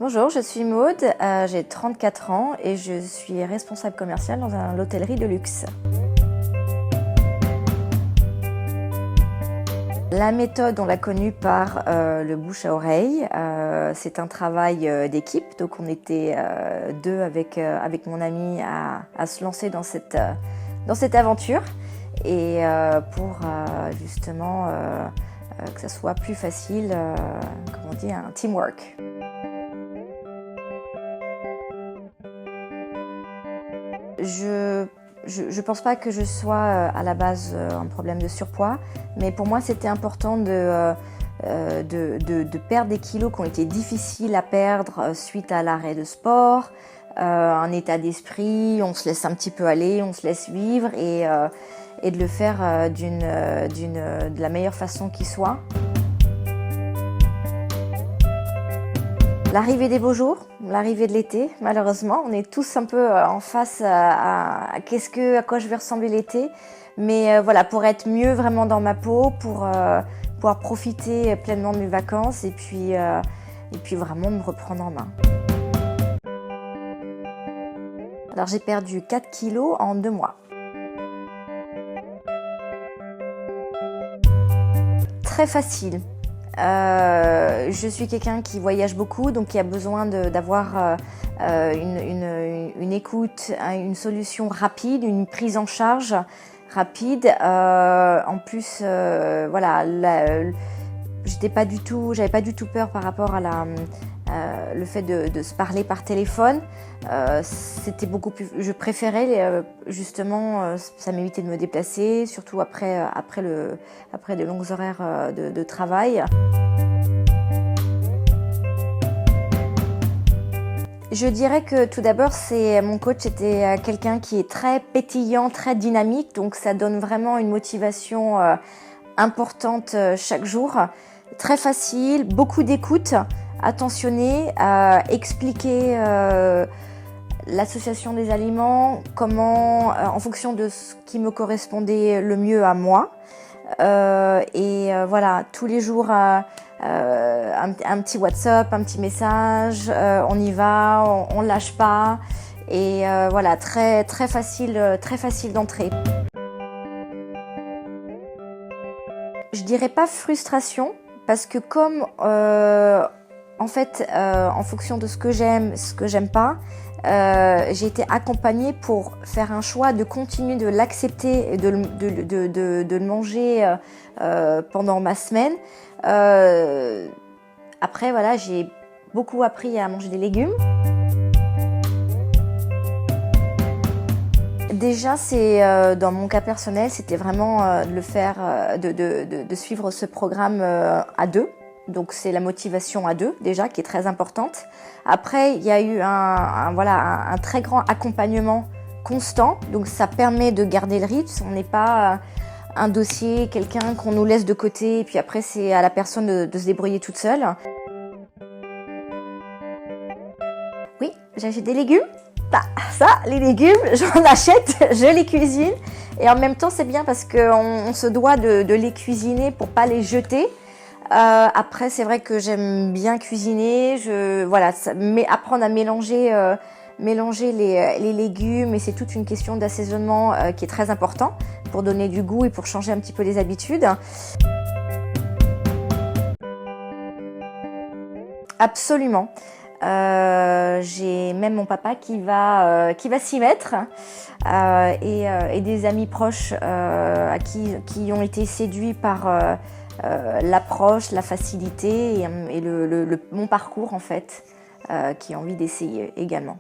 Bonjour, je suis Maude, j'ai 34 ans et je suis responsable commerciale dans l'hôtellerie de luxe. La méthode, on l'a connue par le bouche à oreille. C'est un travail d'équipe, donc on était deux avec mon ami à se lancer dans cette aventure et pour justement que ça soit plus facile, comme on dit, un teamwork. Je pense pas que je sois à la base un problème de surpoids, mais pour moi c'était important de perdre des kilos qui ont été difficiles à perdre suite à l'arrêt de sport, un état d'esprit, on se laisse un petit peu aller, on se laisse vivre et de le faire de la meilleure façon qui soit. L'arrivée des beaux jours, l'arrivée de l'été, malheureusement, on est tous un peu en face à quoi je vais ressembler l'été. Mais voilà, pour être mieux vraiment dans ma peau, pour pouvoir profiter pleinement de mes vacances et puis vraiment me reprendre en main. Alors j'ai perdu 4 kilos en 2 mois. Très facile. Je suis quelqu'un qui voyage beaucoup, donc qui a besoin d'avoir une écoute, une solution rapide, une prise en charge rapide. En plus, voilà, j'avais pas du tout peur par rapport à le fait de se parler par téléphone. C'était beaucoup plus. Je préférais justement, ça m'évitait de me déplacer, surtout après de longues horaires de travail. Je dirais que tout d'abord, mon coach était quelqu'un qui est très pétillant, très dynamique, donc ça donne vraiment une motivation importante chaque jour. Très facile, beaucoup d'écoute, attentionné, expliquer l'association des aliments, comment, en fonction de ce qui me correspondait le mieux à moi. Voilà, tous les jours, un petit WhatsApp, un petit message, on y va, on lâche pas. Et voilà, très facile d'entrer. Je dirais pas frustration, parce que comme en fait, en fonction de ce que j'aime, ce que j'aime pas, j'ai été accompagnée pour faire un choix de continuer de l'accepter et de le manger pendant ma semaine. Après, voilà, j'ai beaucoup appris à manger des légumes. Déjà, dans mon cas personnel, c'était vraiment de le faire, de suivre ce programme à deux. Donc c'est la motivation à deux déjà qui est très importante. Après il y a eu un très grand accompagnement constant, donc ça permet de garder le rythme. On n'est pas un dossier, quelqu'un qu'on nous laisse de côté et puis après c'est à la personne de se débrouiller toute seule. Oui, j'achète des légumes. Les légumes, j'en achète, je les cuisine et en même temps c'est bien parce qu'on se doit de les cuisiner pour pas les jeter. Après, c'est vrai que j'aime bien cuisiner. Mais apprendre à mélanger les légumes, et c'est toute une question d'assaisonnement qui est très important pour donner du goût et pour changer un petit peu les habitudes. Absolument. J'ai même mon papa qui va s'y mettre et des amis proches qui ont été séduits par l'approche, la facilité et mon parcours en fait, qui ont envie d'essayer également.